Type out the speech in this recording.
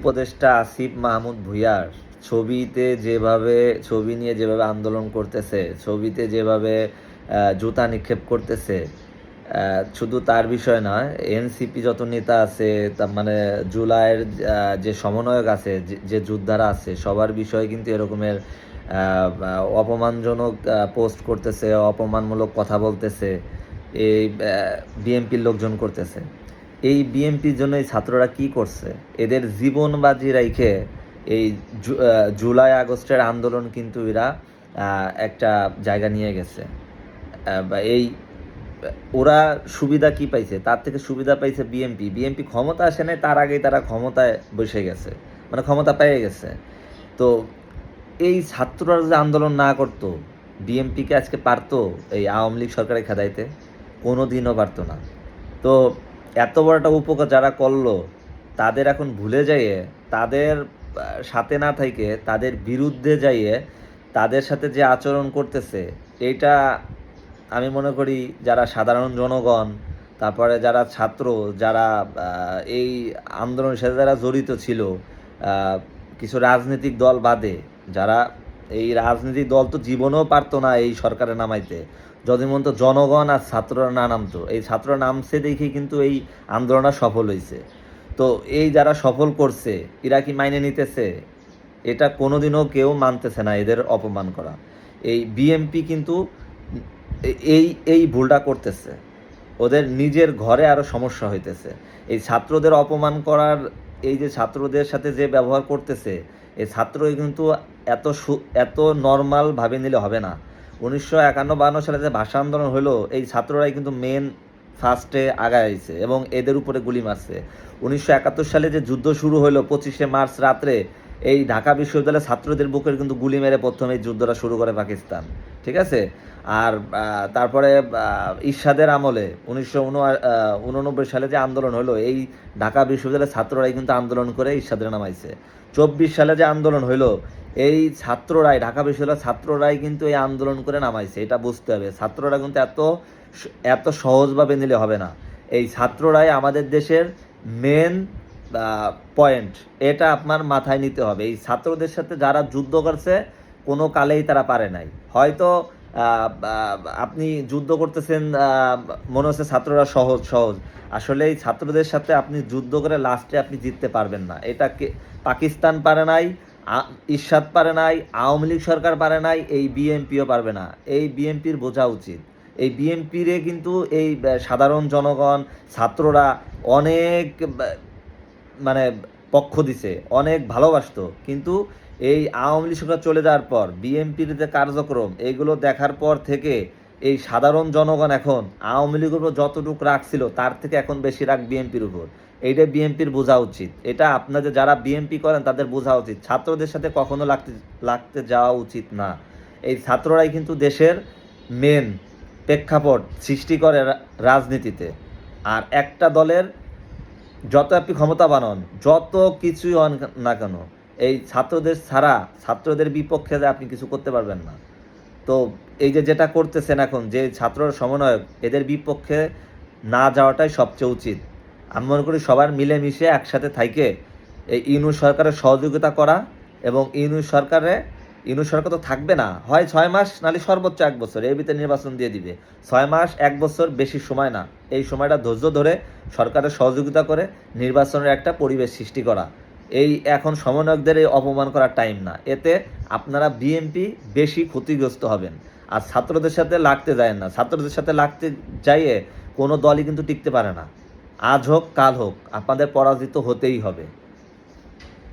উপদেষ্টা আসিফ মাহমুদ ভূঁইয়ার ছবি নিয়ে যেভাবে আন্দোলন করতেছে, ছবিতে যেভাবে জুতা নিক্ষেপ করতেছে, শুধু তার বিষয় নয়, এনসিপি যত নেতা আছে, তার মানে জুলাইয়ের যে সমন্বয়ক আছে, যে যোদ্ধারা আছে, সবার বিষয়ে কিন্তু এরকমের অপমানজনক পোস্ট করতেছে, অপমানমূলক কথা বলতেছে, এই বিএনপির লোকজন করতেছে। এই বিএনপির জন্য এই ছাত্ররা কি করছে? এদের জীবন বাজি রাইখে এই জুলাই আগস্টের আন্দোলন কিন্তু এরা একটা জায়গা নিয়ে গেছে। এই ওরা সুবিধা কি পাইছে? তার থেকে সুবিধা পাইছে বিএনপি ক্ষমতা আসে নাই, তার আগেই তারা ক্ষমতায় বসে গেছে, মানে ক্ষমতা পেয়ে গেছে। তো এই ছাত্ররা যে আন্দোলন না করতো, বিএনপিকে আজকে পারতো এই আওয়ামী লীগ সরকারে খেদাইতে? কোনো দিনও পারতো না। তো এত বড় একটা উপকার যারা করলো, তাদের এখন ভুলে যাইয়ে, তাদের সাথে না থেকে তাদের বিরুদ্ধে যাইয়ে তাদের সাথে যে আচরণ করতেছে, এইটা আমি মনে করি যারা সাধারণ জনগণ, তারপরে যারা ছাত্র, যারা এই আন্দোলনের সাথে যারা জড়িত ছিল, কিছু রাজনৈতিক দল বাদে, যারা এই রাজনৈতিক দল তো জীবনেও পারতো না এই সরকারে নামাইতে, যদি মন তো জনগণ আর ছাত্ররা না নামতো। এই ছাত্ররা নামছে দেখেই কিন্তু এই আন্দোলনটা সফল হয়েছে। তো এই যারা সফল করছে, এরা কি মাইনে নিতেছে? এটা কোনোদিনও কেউ মানতেছে না, এদের অপমান করা। এই বিএনপি কিন্তু এই এই ভুলটা করতেছে, ওদের নিজের ঘরে আরও সমস্যা হইতেছে। এই ছাত্রদের অপমান করার, এই যে ছাত্রদের সাথে যে ব্যবহার করতেছে, এই ছাত্রই কিন্তু এত নর্মালভাবে নিলে হবে না। 1951-52 সালে যে ভাষা আন্দোলন হলো, এই ছাত্ররাই কিন্তু মেন ফার্স্টে আগাইছে এবং এদের উপরে গুলি মারছে। 1971 সালে যে যুদ্ধ শুরু হলো 25শে মার্চ রাত্রে, এই ঢাকা বিশ্ববিদ্যালয়ের ছাত্রদের বুকের কিন্তু গুলি মেরে প্রথমে এই যুদ্ধটা শুরু করে পাকিস্তান, ঠিক আছে? আর তারপরে ইরশাদের আমলে 1989 সালে যে আন্দোলন হলো, এই ঢাকা বিশ্ববিদ্যালয়ের ছাত্ররাই কিন্তু আন্দোলন করে ইরশাদের নামাইছে। 24 সালে যে আন্দোলন হলো, এই ছাত্ররাই, ঢাকা বিশ্ববিদ্যালয়ের ছাত্ররাই কিন্তু এই আন্দোলন করে নামাইছে। এটা বুঝতে হবে, ছাত্ররা কিন্তু এত সহজভাবে নিলে হবে না। এই ছাত্ররাই আমাদের দেশের মেন পয়েন্ট, এটা আপনার মাথায় নিতে হবে। এই ছাত্রদের সাথে যারা যুদ্ধ করছে, কোনো কালেই তারা পারে নাই। হয়তো আপনি যুদ্ধ করতেছেন, মনে হচ্ছে ছাত্ররা সহজ, আসলে এই ছাত্রদের সাথে আপনি যুদ্ধ করে লাস্টে আপনি জিততে পারবেন না। এটা পাকিস্তান পারে নাই, ইরশাদ পারে নাই, আওয়ামী লীগ সরকার পারে নাই, এই বিএনপিও পারবে না। এই বিএনপির বোঝা উচিত। এই বিএনপিরে কিন্তু এই সাধারণ জনগণ, ছাত্ররা অনেক মানে পক্ষ দিছে, অনেক ভালোবাসতো। কিন্তু এই আওয়ামী লীগ সরকার চলে যাওয়ার পর বিএনপির যে কার্যক্রম, এইগুলো দেখার পর থেকে এই সাধারণ জনগণ এখন আওয়ামী লীগের উপর যতটুকু রাগ ছিল, তার থেকে এখন বেশি রাগ বিএনপির উপর। এইটা বিএনপির বোঝা উচিত। এটা আপনাদের যারা বিএনপি করেন তাদের বোঝা উচিত। ছাত্রদের সাথে কখনো লাগতে যাওয়া উচিত না। এই ছাত্ররাই কিন্তু দেশের মেন প্রেক্ষাপট সৃষ্টি করে রাজনীতিতে। আর একটা দলের যত আপনি ক্ষমতা বানান, যত কিছুই হন না কেন, এই ছাত্রদের ছাড়া, ছাত্রদের বিপক্ষে আপনি কিছু করতে পারবেন না। তো এই যেটা করতেছেন এখন, যে ছাত্র সমন্বয়ক, এদের বিপক্ষে না যাওয়াটাই সবচেয়ে উচিত। আমি মনে করি সবার মিলেমিশে একসাথে থাইকে এই ইউনূস সরকারের সহযোগিতা করা, এবং ইউনূস সরকার তো থাকবে না, হয় 6 মাস, নাহলে সর্বোচ্চ 1 বছর, এর ভিতরে নির্বাচন দিয়ে দিবে। 6 মাস 1 বছর বেশি সময় না। এই সময়টা ধৈর্য ধরে সরকারের সহযোগিতা করে নির্বাচনের একটা পরিবেশ সৃষ্টি করা। এই এখন সমন্বয়কদের এই অপমান করার টাইম না। এতে আপনারা বিএনপি বেশি ক্ষতিগ্রস্ত হবেন। আর ছাত্রদের সাথে লাগতে যায় না। ছাত্রদের সাথে লাগতে যাইয়ে কোনো দলই কিন্তু টিকতে পারে না। আজ হোক কাল হোক, আপনাদের পরাজিত হতেই হবে।